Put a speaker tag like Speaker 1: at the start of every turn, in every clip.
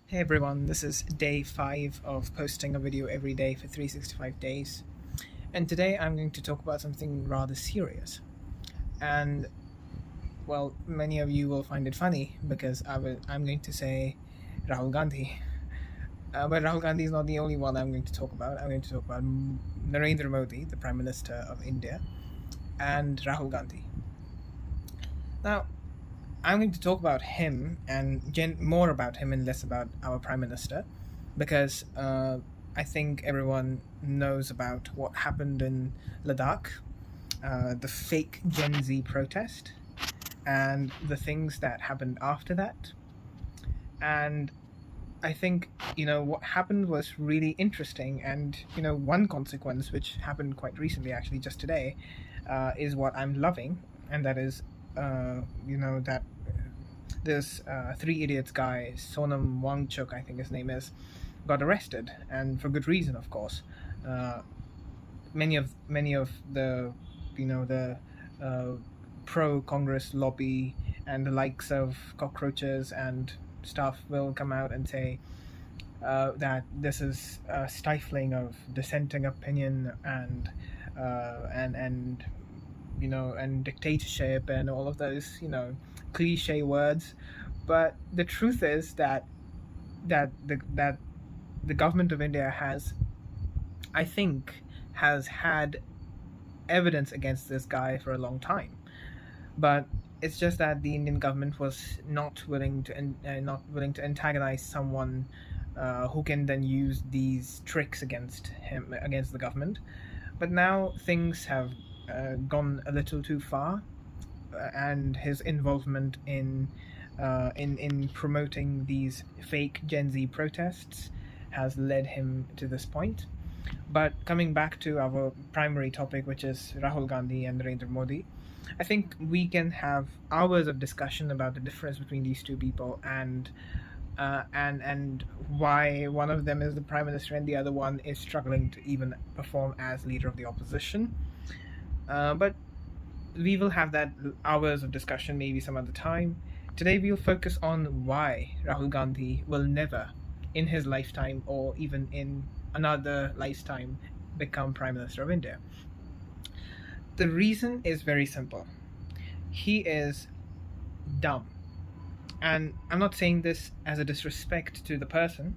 Speaker 1: Hey everyone, this is day 5 of posting a video every day for 365 days. And today I'm going to talk about something rather serious. And, well, many of you will find it funny because I'm going to say Rahul Gandhi. But Rahul Gandhi is not the only one I'm going to talk about. I'm going to talk about Narendra Modi, the Prime Minister of India, and Rahul Gandhi. Now, I'm going to talk about him and more about him and less about our Prime Minister because I think everyone knows about what happened in Ladakh, the fake Gen Z protest, and the things that happened after that. And I think, what happened was really interesting. And, one consequence, which happened quite recently, actually, just today, is what I'm loving. And that is, that this Three Idiots guy, Sonam Wangchuk, I think his name is, got arrested, and for good reason, of course. Many of the, the pro-Congress lobby and the likes of cockroaches and stuff will come out and say that this is stifling of dissenting opinion and dictatorship and all of those cliche words. But the truth is that the government of India has had evidence against this guy for a long time, but it's just that the Indian government was not willing to antagonize someone who can then use these tricks against the government. But now things have gone a little too far, and his involvement in promoting these fake Gen Z protests has led him to this point. But coming back to our primary topic, which is Rahul Gandhi and Narendra Modi, I think we can have hours of discussion about the difference between these two people and why one of them is the prime minister and the other one is struggling to even perform as leader of the opposition. But we will have that hours of discussion maybe some other time. Today we'll focus on why Rahul Gandhi will never, in his lifetime or even in another lifetime, become Prime Minister of India. The reason is very simple. He is dumb. And I'm not saying this as a disrespect to the person.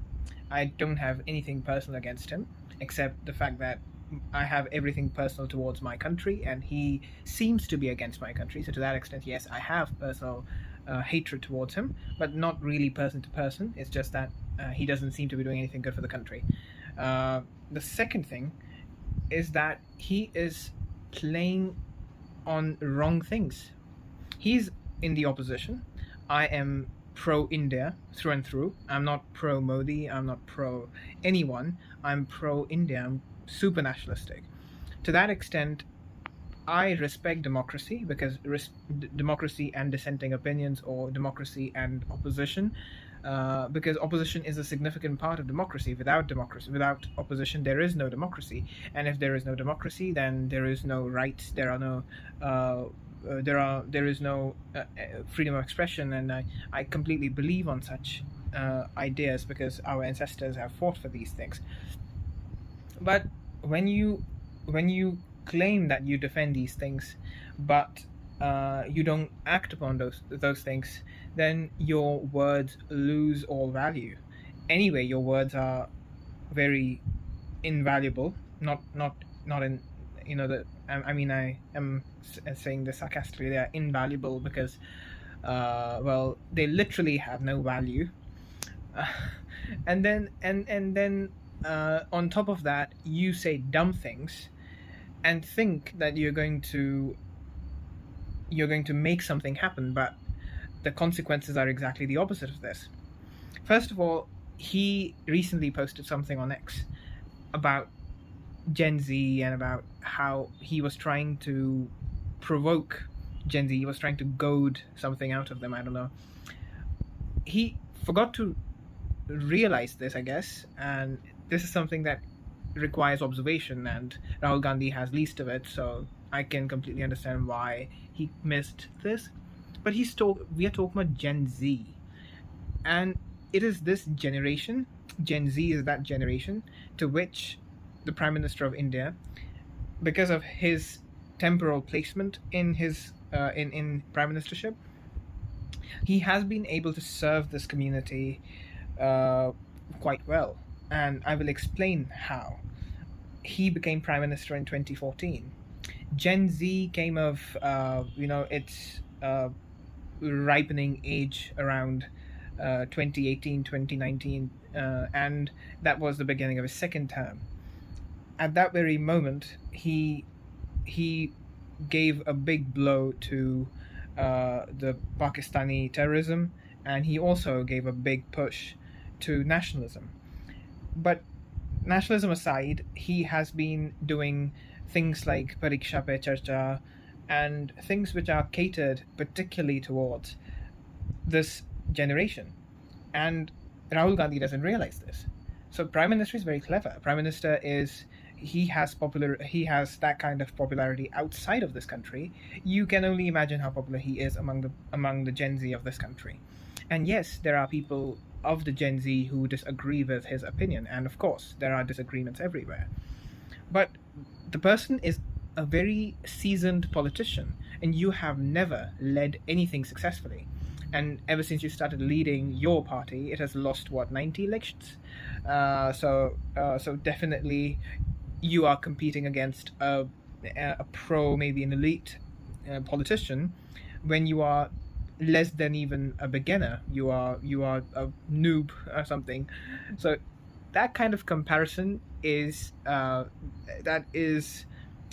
Speaker 1: I don't have anything personal against him, except the fact that I have everything personal towards my country, and he seems to be against my country. So to that extent, yes, I have personal hatred towards him, but not really person to person. It's just that he doesn't seem to be doing anything good for the country. The second thing is that he is playing on wrong things. He's in the opposition. I am pro-India through and through. I'm not pro-Modi. I'm not pro anyone. I'm pro-India. I'm super nationalistic. To that extent, I respect democracy because democracy and dissenting opinions, or democracy and opposition, because opposition is a significant part of democracy. Without opposition, there is no democracy. And if there is no democracy, then there is no rights. There are no there is no freedom of expression, and I completely believe on such ideas because our ancestors have fought for these things. But when you claim that you defend these things, but you don't act upon those things, then your words lose all value. Anyway, your words are very invaluable. Not in I am saying this sarcastically. They are invaluable because they literally have no value. And then on top of that, you say dumb things and think that you're going to make something happen, but the consequences are exactly the opposite of this. First of all, he recently posted something on X about Gen Z and about how he was trying to provoke Gen Z. He was trying to goad something out of them. I don't know. He forgot to realize this, I guess, and this is something that requires observation, and Rahul Gandhi has least of it, so I can completely understand why he missed this. But we are talking about Gen Z, and it is this generation, Gen Z is that generation, to which the Prime Minister of India, because of his temporal placement in his in prime ministership, he has been able to serve this community quite well. And I will explain how. He became prime minister in 2014. Gen Z came of its ripening age around 2018, 2019, and that was the beginning of his second term. At that very moment, he gave a big blow to the Pakistani terrorism, and he also gave a big push to nationalism. But nationalism aside, he has been doing things like Pariksha Pe Charcha and things which are catered particularly towards this generation. And Rahul Gandhi doesn't realize this. So Prime Minister is very clever. Prime Minister is he has that kind of popularity outside of this country. You can only imagine how popular he is among the Gen Z of this country. And yes, there are people of the Gen Z who disagree with his opinion, and of course there are disagreements everywhere. But the person is a very seasoned politician, and you have never led anything successfully. And ever since you started leading your party, it has lost 90 elections. So definitely, you are competing against a pro, maybe an elite politician, when you are less than even a beginner. You are a noob or something. So that kind of comparison is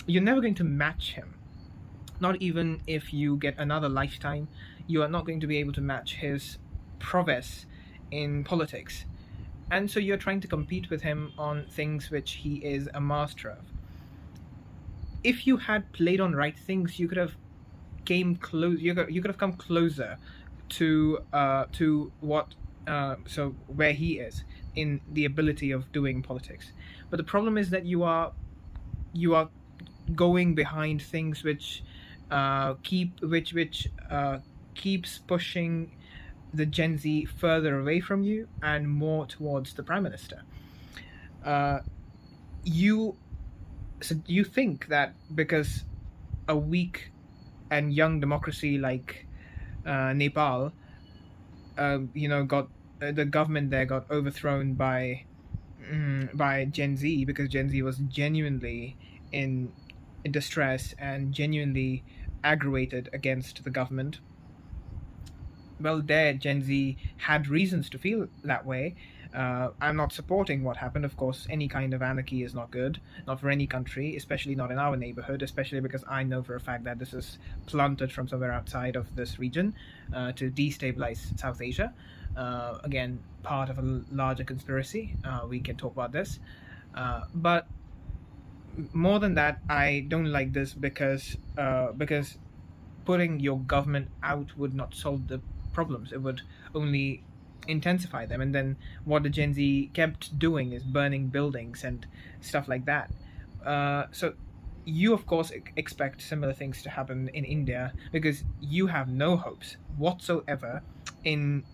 Speaker 1: you're never going to match him. Not even if you get another lifetime, you are not going to be able to match his prowess in politics. And so you're trying to compete with him on things which he is a master of. If you had played on right things, you could have came close. You could have come closer to what where he is in the ability of doing politics. But the problem is that you are going behind things which keeps pushing the Gen Z further away from you and more towards the Prime Minister. You think that because a weak and young democracy like Nepal, got the government there got overthrown by Gen Z, because Gen Z was genuinely in distress and genuinely aggravated against the government. Well, there Gen Z had reasons to feel that way. I'm not supporting what happened. Of course, any kind of anarchy is not good, not for any country, especially not in our neighborhood, especially because I know for a fact that this is planted from somewhere outside of this region to destabilize South Asia. Again, part of a larger conspiracy. We can talk about this. But more than that, I don't like this because putting your government out would not solve the problems. It would only intensify them. And then what the Gen Z kept doing is burning buildings and stuff like that. So you, of course, expect similar things to happen in India, because you have no hopes whatsoever in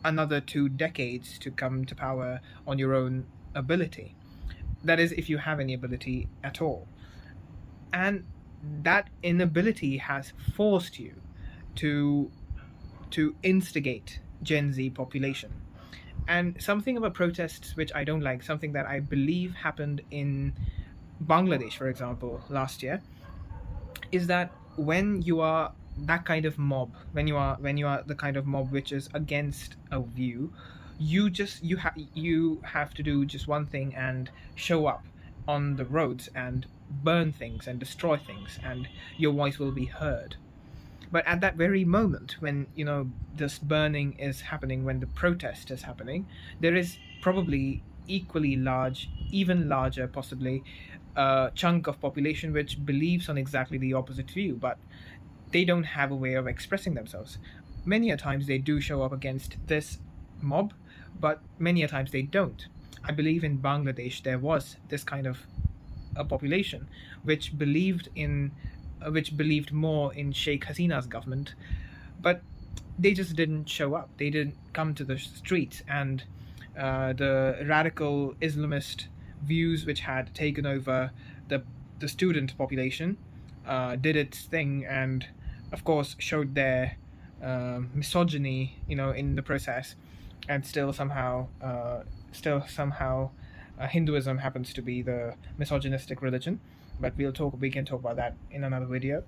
Speaker 1: another 2 decades to come to power on your own ability. That is, if you have any ability at all. And that inability has forced you to instigate Gen Z population. And something about protests which I don't like, something that I believe happened in Bangladesh, for example, last year, is that when you are that kind of mob, when you are the kind of mob which is against a view, you have to do just one thing and show up on the roads and burn things and destroy things, and your voice will be heard. But at that very moment when this burning is happening, when the protest is happening, there is probably equally large, even larger possibly, chunk of population which believes on exactly the opposite view, but they don't have a way of expressing themselves. Many a times they do show up against this mob, but many a times they don't. I believe in Bangladesh there was this kind of a population which believed more in Sheikh Hasina's government, but they just didn't show up. They didn't come to the streets, and the radical Islamist views which had taken over the student population did its thing, and of course showed their misogyny, in the process. And still somehow Hinduism happens to be the misogynistic religion, but we can talk about that in another video.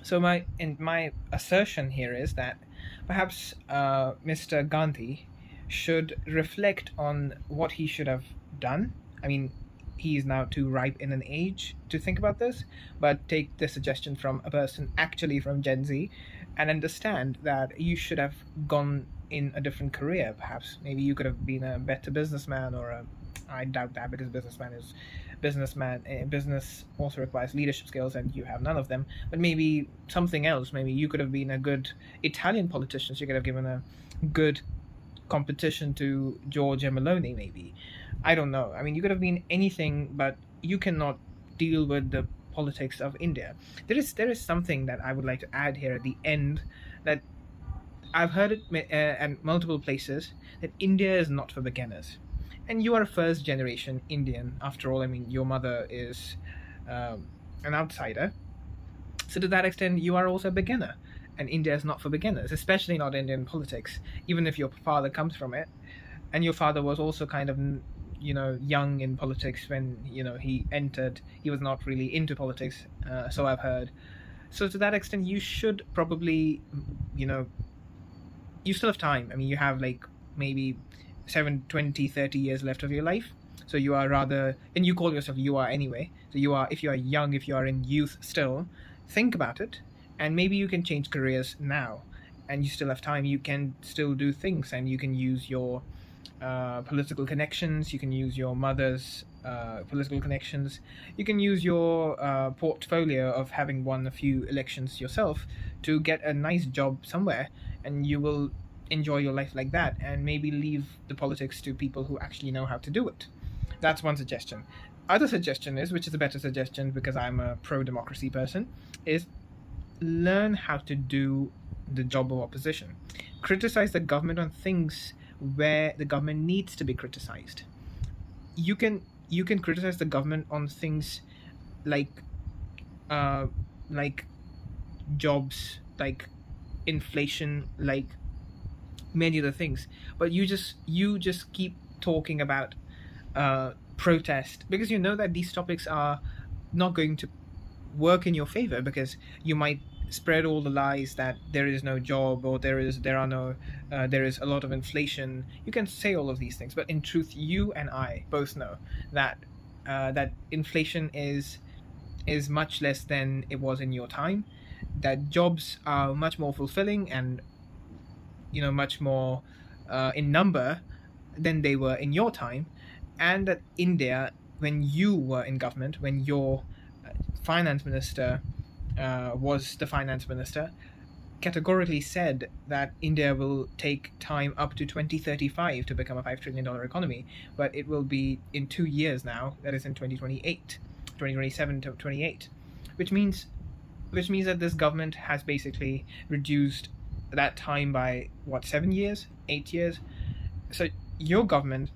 Speaker 1: So my assertion here is that perhaps Mr. Gandhi should reflect on what he should have done. I mean, he is now too ripe in an age to think about this, but take the suggestion from a person actually from Gen Z and understand that you should have gone in a different career. Perhaps maybe you could have been a better businessman, or I doubt that, because business also requires leadership skills and you have none of them. But maybe something else. Maybe you could have been a good Italian politician. So you could have given a good competition to Giorgia Meloni, maybe. I don't know. I mean, you could have been anything, but you cannot deal with the politics of India. There is something that I would like to add here at the end, that I've heard it at multiple places, that India is not for beginners. And you are a first generation Indian. After all, I mean, your mother is an outsider. So to that extent, you are also a beginner. And India is not for beginners, especially not Indian politics, even if your father comes from it. And your father was also kind of, young in politics when, he entered. He was not really into politics, so I've heard. So to that extent, you should probably, you still have time. I mean, you have like maybe 7, 20, 30 years left of your life. So you are rather, and you call yourself, you are anyway. So if you are young, if you are in youth still, think about it. And maybe you can change careers now, and you still have time. You can still do things, and you can use your political connections. You can use your mother's political connections. You can use your portfolio of having won a few elections yourself to get a nice job somewhere, and you will enjoy your life like that, and maybe leave the politics to people who actually know how to do it. That's one suggestion. Other suggestion is, which is a better suggestion because I'm a pro-democracy person, is learn how to do the job of opposition. Criticize the government on things where the government needs to be criticized. You can criticize the government on things like jobs, like inflation, like many other things, but you just keep talking about protest, because you know that these topics are not going to work in your favor, because you might spread all the lies that there is no job, or there is a lot of inflation. You can say all of these things, but in truth, you and I both know that that inflation is much less than it was in your time, that jobs are much more fulfilling and much more in number than they were in your time, and that India, when you were in government, when your finance minister was the finance minister, categorically said that India will take time up to 2035 to become a $5 trillion economy, but it will be in 2 years now, that is in 2027 to 28, which means that this government has basically reduced that time by 7 years, 8 years. So your government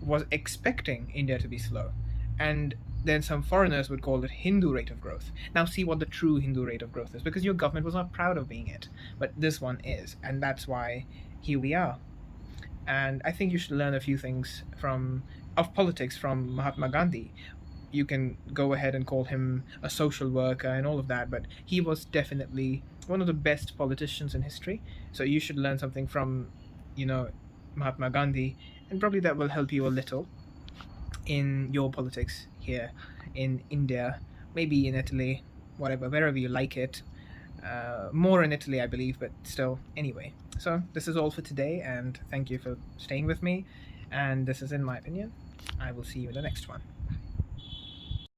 Speaker 1: was expecting India to be slow, and then some foreigners would call it Hindu rate of growth. Now see what the true Hindu rate of growth is, because your government was not proud of being it, but this one is, and that's why here we are. And I think you should learn a few things of politics from Mahatma Gandhi. You can go ahead and call him a social worker and all of that, but he was definitely one of the best politicians in history. So you should learn something from, Mahatma Gandhi, and probably that will help you a little in your politics here in India, maybe in Italy, whatever, wherever you like it. More in Italy, I believe, but still, anyway. So this is all for today, and thank you for staying with me. And this is In My Opinion. I will see you in the next one.